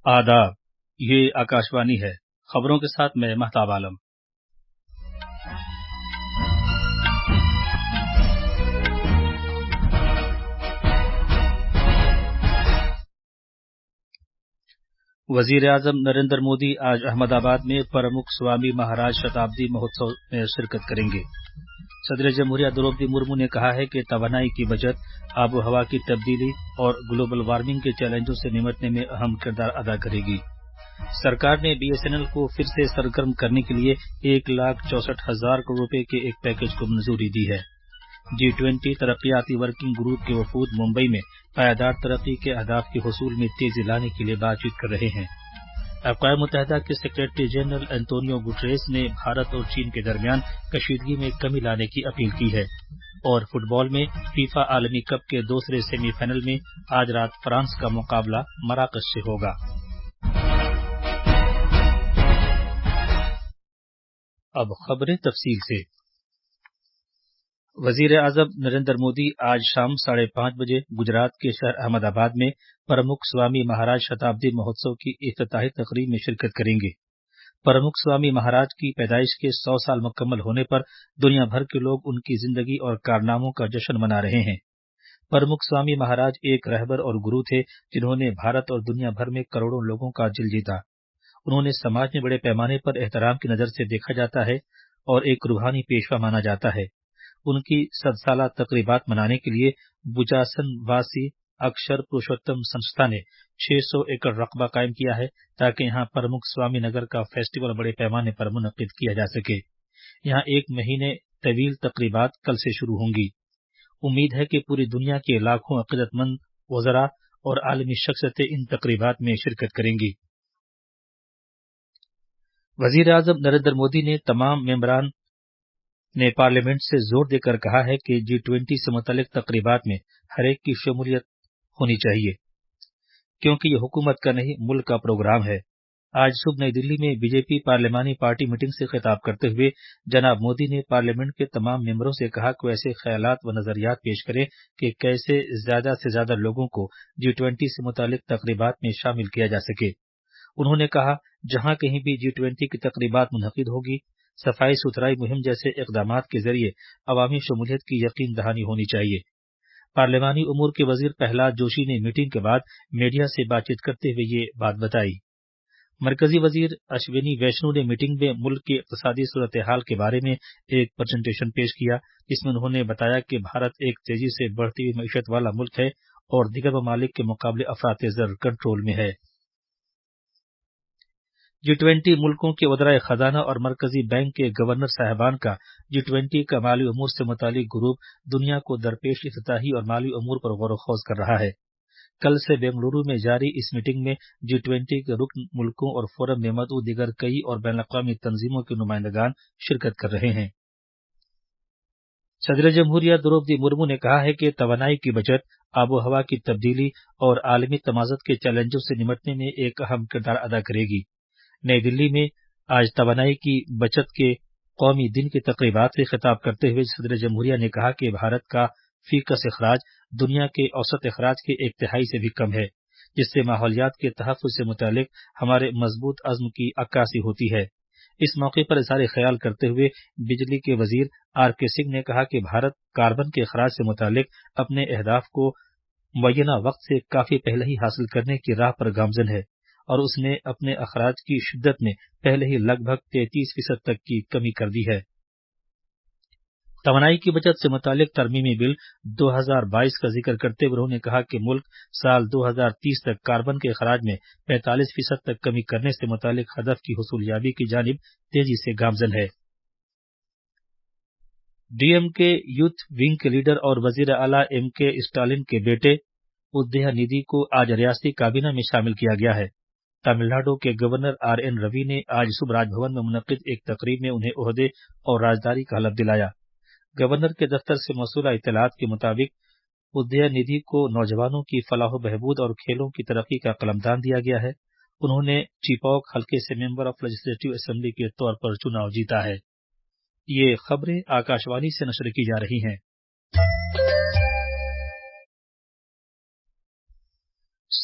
आदाब, ये आकाशवाणी है। खबरों के साथ मैं महताब आलम। वजीर आजम नरेंद्र मोदी आज अहमदाबाद में प्रमुख स्वामी महाराज शताब्दी महोत्सव में शिरकत करेंगे। सदर जमहूरिया द्रौपदी मुर्मू ने कहा है कि तवानाई की बचत, आबो हवा की तब्दीली और ग्लोबल वार्मिंग के चैलेंजों से निपटने में अहम किरदार अदा करेगी। सरकार ने बीएसएनएल को फिर से सरगर्म करने के लिए 1,64,000 करोड़ रुपए के एक पैकेज को मंजूरी दी है। G20 तरक्याती वर्किंग ग्रुप के वफूद मुंबई में पायदार तरक्की के अहदाफ के हुसूल में तेजी लाने के लिए बातचीत कर रहे हैं। अक़वाम मुत्तहिदा के सेक्रेटरी जनरल एंटोनियो गुटरेस ने भारत और चीन के दरमियान कशीदगी में कमी लाने की अपील की है। और फुटबॉल में फीफा आलमी कप के दूसरे सेमीफाइनल में आज रात फ्रांस का मुकाबला मराकश से होगा। अब खबरें तफसील से। वजीर आजम नरेंद्र मोदी आज शाम 5:30 बजे गुजरात के शहर अहमदाबाद में प्रमुख स्वामी महाराज शताब्दी महोत्सव की इफ्तिताही तकरीब में शिरकत करेंगे। प्रमुख स्वामी महाराज की पैदाइश के 100 साल मुकम्मल होने पर दुनिया भर के लोग उनकी जिंदगी और कारनामों का जश्न मना रहे हैं। प्रमुख स्वामी महाराज एक रहबर और गुरु थे जिन्होंने भारत और दुनिया भर में करोड़ों लोगों का दिल जीता। उन्होंने समाज में बड़े पैमाने पर एहतराम की नजर से देखा जाता है और एक रूहानी पेशवा माना जाता है। उनकी 100 साला तकरीबात मनाने के लिए बुचासन वासी अक्षर पुरुषोत्तम संस्था ने 600 एकड़ रकबा कायम किया है ताकि यहाँ प्रमुख स्वामी नगर का फेस्टिवल बड़े पैमाने पर मुनक्किद किया जा सके। यहाँ एक महीने तवील तकरीबात कल से शुरू होंगी। उम्मीद है कि पूरी दुनिया के लाखों अकीदतमंद वज़रा और आलमी शख्सियतें इन तकरीबात में शिरकत करेंगी। वजीर आजम नरेंद्र मोदी ने तमाम मेंबरान ने पार्लियामेंट से जोर देकर कहा है कि G20 से मुतल्लिक तकरीबात में हर एक की शमूलियत होनी चाहिए, क्योंकि ये हुकूमत का नहीं मुल्क का प्रोग्राम है। आज सुबह नई दिल्ली में बीजेपी पार्लियामानी पार्टी मीटिंग से खिताब करते हुए जनाब मोदी ने पार्लियामेंट के तमाम मेंबरों से कहा कि ऐसे ख्यालात व नजरियात पेश करें कि कैसे ज्यादा से ज्यादा लोगों को G20 से मुतल्लिक तकरीबात में शामिल किया जा सके। उन्होंने कहा, जहां कहीं भी G20 की तकरीबात मुनक़िद होगी, सफाई सुथराई मुहिम जैसे इक़दामात के जरिए अवामी शमूलियत की यकीन दहानी होनी चाहिए। पार्लियामानी उमूर के वजीर प्रहलाद जोशी ने मीटिंग के बाद मीडिया से बातचीत करते हुए ये बात बताई। मरकजी वजीर अश्विनी वैष्णु ने मीटिंग में मुल्क की इक़्तिसादी सूरत हाल के बारे में एक प्रेजेंटेशन पेश किया, जिसमें उन्होंने बताया कि भारत एक तेजी से बढ़ती हुई मईशत वाला मुल्क है और दीगर ममालिक के मुकाबले अफरात ज़र कंट्रोल में है। G20 मुल्कों के वज़राए खजाना और मरकजी बैंक के गवर्नर साहबान का G20 का माली उमूर से मुतालिक ग्रुप दुनिया को दरपेश इफ्तिताही और माली उमूर पर गौर व खौज कर रहा है। कल से बेंगलुरु में जारी इस मीटिंग में G20 के रुकन मुल्कों और फोरम में मौजूद दीगर कई और बैनुल-अक़वामी तंजीमों के नुमाइंदगान शिरकत कर रहे हैं। सदर जमहूरिया द्रौपदी मुर्मू ने कहा है कि तवानाई की बचत, आबो हवा की तब्दीली और आलमी तमाज़ुत के चैलेंजों से निपटने में एक अहम किरदार अदा करेगी। नई दिल्ली में आज तवानाई की बचत के कौमी दिन की तकरीबात से खिताब करते हुए सदर जमहूरिया ने कहा कि भारत का फीकस अखराज दुनिया के औसत अखराज के 1/3 से भी कम है, जिससे माहौलियात के तहफ़्फ़ुज़ से मुतालिक हमारे मजबूत अज़्म की अक्कासी होती है। इस मौके पर इज़हार ख्याल करते हुए बिजली के वजीर R.K. सिंह ने कहा कि भारत कार्बन के अखराज से मुतालिक अपने अहदाफ को मुअय्यना वक्त से काफी पहले ही हासिल करने की राह पर गामजन है और उसने अपने अखराज की शिद्दत में पहले ही लगभग 33% तक की कमी कर दी है। तवानाई की बचत से मुतालिक तरमीमी बिल 2022 का जिक्र करते हुए उन्होंने कहा कि मुल्क साल 2030 तक कार्बन के अखराज में 45% तक कमी करने से मुतालिक हदफ की हुसूलियाबी की जानिब तेजी से गामजन है। डीएमके यूथ विंग के लीडर और वजीर आला M.K. स्टालिन के बेटे उदयनिधि को आज रियासती काबीना में शामिल किया गया है। तमिलनाडु के गवर्नर R.N. रवि ने आज सुबह राजभवन में मुनक्किद एक तकरीब में उन्हें ओहदे और राजदारी का हलफ दिलाया। गवर्नर के दफ्तर से मौसूला इत्तलात के मुताबिक उदयनिधि को नौजवानों की फलाह बहबूद और खेलों की तरक्की का कलमदान दिया गया है। उन्होंने चिपौक हल्के से मेंबर ऑफ लेजिस्लेटिव असेंबली के तौर पर चुनाव जीता है। ये खबरें आकाशवाणी से नशर की जा रही हैं।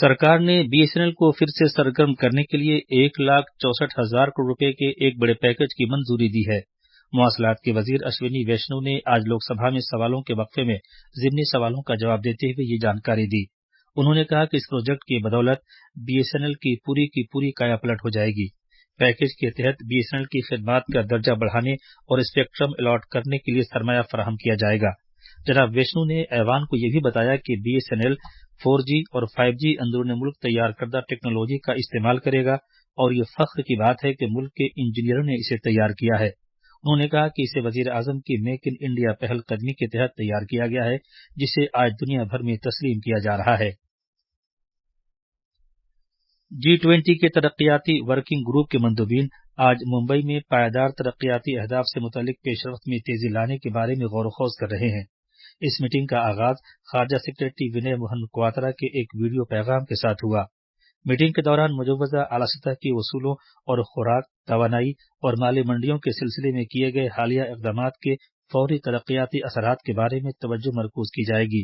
सरकार ने BSNL को फिर से सरगर्म करने के लिए 1,64,000 करोड़ रुपए के एक बड़े पैकेज की मंजूरी दी है। मवासलात के वजीर अश्विनी वैष्णव ने आज लोकसभा में सवालों के वक्फे में ज़िमनी सवालों का जवाब देते हुए ये जानकारी दी। उन्होंने कहा कि इस प्रोजेक्ट की बदौलत BSNL की पूरी कायापलट हो जाएगी। पैकेज के तहत BSNL की खिदमात का दर्जा बढ़ाने और स्पेक्ट्रम अलॉट करने के लिए सरमाया फराहम किया जाएगा। जनाब वैष्णव ने ऐवान को यह भी बताया कि BSNL 4G और 5G अंदरूनी मुल्क तैयार करदा टेक्नोलॉजी का इस्तेमाल करेगा और ये फख्र की बात है कि मुल्क के इंजीनियरों ने इसे तैयार किया है। उन्होंने कहा कि इसे वजीर आजम की मेक इन इंडिया पहल कदमी के तहत तैयार किया गया है, जिसे आज दुनिया भर में तस्लीम किया जा रहा है। G20 के तरक्याती वर्किंग ग्रुप के मंदूबीन आज मुंबई में पायदार तरक्याती अहदाफ से मुतल्लिक पेशरफ्त में तेजी लाने के बारे में गौर व खौज कर रहे हैं। इस मीटिंग का आगाज खारजा सेक्रेटरी विनय मोहन क्वात्रा के एक वीडियो पैगाम के साथ हुआ। मीटिंग के दौरान मुजव्वजा आला सतह की वसूलों और खुराक, तवानाई और माली मंडियों के सिलसिले में किए गए हालिया इक़दामात के फौरी तरक्याती असरात के बारे में तवज्जो मरकूज की जाएगी,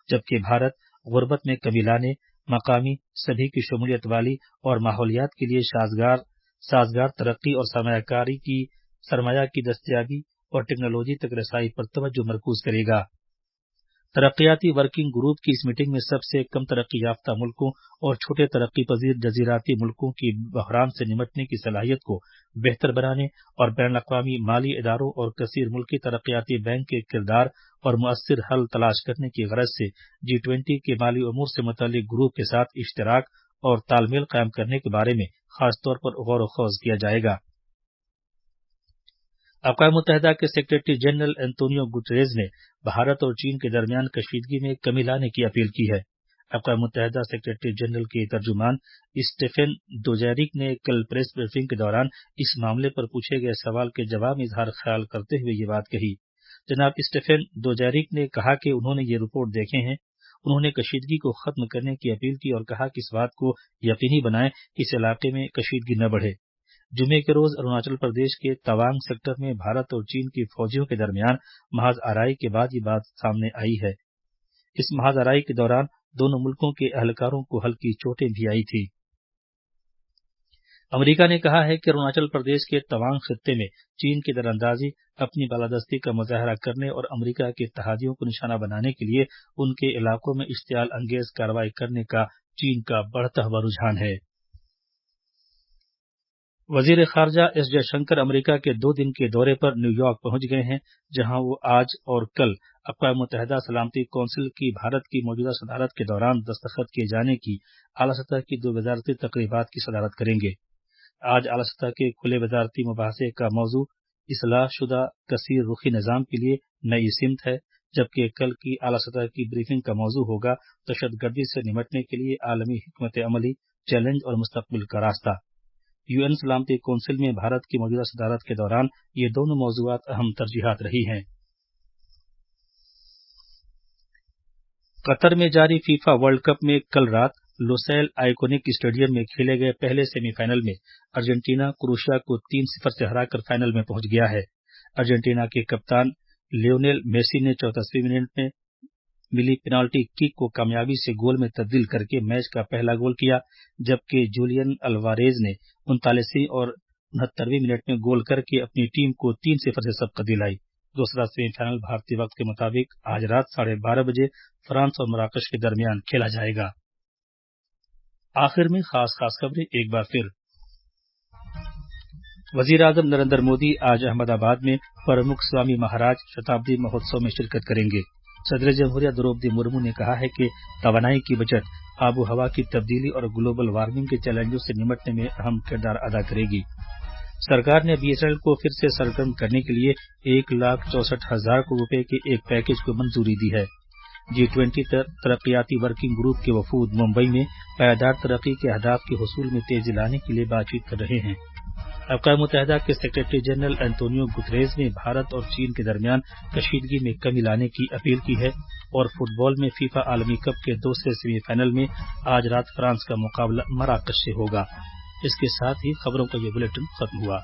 जबकि भारत गुर्बत में कमी लाने, मकामी, सभी की शमूलियत वाली और माहौलियात के लिए साजगार तरक्की और सरमाया की दस्तयाबी और टेक्नोलॉजी तक रसाई पर तवज्जो मरकूज करेगा। तरक्याती वर्किंग ग्रुप की इस मीटिंग में सबसे कम तरक्की याफ्ता मुल्कों और छोटे तरक्की पजीर जजीराती मुल्कों की बहरान से निमटने की सलाहियत को बेहतर बनाने और बैन अक़वामी माली इदारों और कसीर मुल्की तरक्याती बैंक के किरदार और मुअस्सिर हल तलाश करने की गरज से G20 के माली उमूर से मुतल्लिक ग्रुप के साथ इश्तराक और तालमेल कायम करने के बारे में खास तौर पर गौर व खौज किया जाएगा। अक़वाम मुत्तहिदा के सेक्रेटरी जनरल एंटोनियो गुटेरेस ने भारत और चीन के दरमियान कशीदगी में कमी लाने की अपील की है। अक़वाम मुत्तहिदा सेक्रेटरी जनरल के तर्जुमान स्टेफन दुजैरिक ने कल प्रेस ब्रीफिंग के दौरान इस मामले पर पूछे गए सवाल के जवाब में इजहार ख्याल करते हुए ये बात कही। जनाब स्टेफन दुजैरिक ने कहा कि उन्होंने ये रिपोर्ट देखे हैं। उन्होंने कशीदगी को खत्म करने की अपील की और कहा कि इस बात को यकीनी बनाएं कि इस इलाके में कशीदगी न बढ़े। जुमे के रोज अरुणाचल प्रदेश के तवांग सेक्टर में भारत और चीन की फौजियों के दरमियान महाज आराई के बाद ये बात सामने आई है। इस महाज आराई के दौरान दोनों मुल्कों के अहलकारों को हल्की चोटें भी आई थी। अमेरिका ने कहा है कि अरुणाचल प्रदेश के तवांग खित्ते में चीन की दरअंदाजी, अपनी बालादस्ती का मुजाहरा करने और अमेरिका के इत्तेहादियों को निशाना बनाने के लिए उनके इलाकों में इश्तियाल अंगेज कार्रवाई करने का चीन का बढ़ता हुआ रुझान है। वजीर खारजा एस जयशंकर अमेरिका के 2 दिन के दौरे पर न्यूयॉर्क पहुंच गए हैं, जहां वो आज और कल अक़वाम मुत्तहिदा सलामती कौंसिल की भारत की मौजूदा सदारत के दौरान दस्तखत किए जाने की आला सतह की 2 वजारती तकरीबात की सदारत करेंगे। आज आला सतह के खुले वजारती मुबाहसे का मौजू इस्लाह शुदा कसीर रुखी निज़ाम के लिए नई सिमत है, जबकि कल की आला सतह की ब्रीफिंग का मौजू होगा दहशतगर्दी से निमटने के लिए आलमी हिकमत अमली, चैलेंज और मुस्तकबिल का रास्ता। UN सलामती कौंसिल में भारत की मौजूदा सदारत के दौरान ये दोनों मौजूआत अहम तरजीहात रही हैं। कतर में जारी फीफा वर्ल्ड कप में कल रात लुसैल आइकोनिक स्टेडियम में खेले गए पहले सेमीफाइनल में अर्जेंटीना क्रोएशिया को 3-0 से हराकर फाइनल में पहुंच गया है। अर्जेंटीना के कप्तान लियोनेल मेसी ने 84वें मिनट में मिली पेनाल्टी किक को कामयाबी से गोल में तब्दील करके मैच का पहला गोल किया, जबकि जूलियन अल्वारेज ने 39वीं और 69वीं मिनट में गोल करके अपनी टीम को 3-0 से सबकत दिलाई। दूसरा सेमीफाइनल भारतीय वक्त के मुताबिक आज रात 12:30 बजे फ्रांस और मराकश के दरमियान खेला जाएगा। आखिर में खास खबरें एक बार फिर। वजीर आजम नरेंद्र मोदी आज अहमदाबाद में प्रमुख स्वामी महाराज शताब्दी महोत्सव में शिरकत करेंगे। सदर जमहूरिया द्रौपदी मुर्मू ने कहा है कि तवानाई की बचत आबो हवा की तब्दीली और ग्लोबल वार्मिंग के चैलेंजों से निमटने में अहम किरदार अदा करेगी। सरकार ने BSNL को फिर से सरगर्म करने के लिए 1,64,000 करोड़ रुपए के एक पैकेज को मंजूरी दी है। G20 तरक्याती वर्किंग ग्रुप के वफूद मुंबई में पायदार तरक्की के अहदाफ के हुसूल में तेजी लाने के लिए बातचीत कर रहे हैं। अक़वाम मुत्तहिदा के सेक्रेटरी जनरल एंटोनियो गुतेरेस ने भारत और चीन के दरमियान कशीदगी में कमी लाने की अपील की है। और फुटबॉल में फीफा आलमी कप के दूसरे सेमीफाइनल में आज रात फ्रांस का मुकाबला मराकश से होगा। इसके साथ ही खबरों का ये बुलेटिन खत्म हुआ।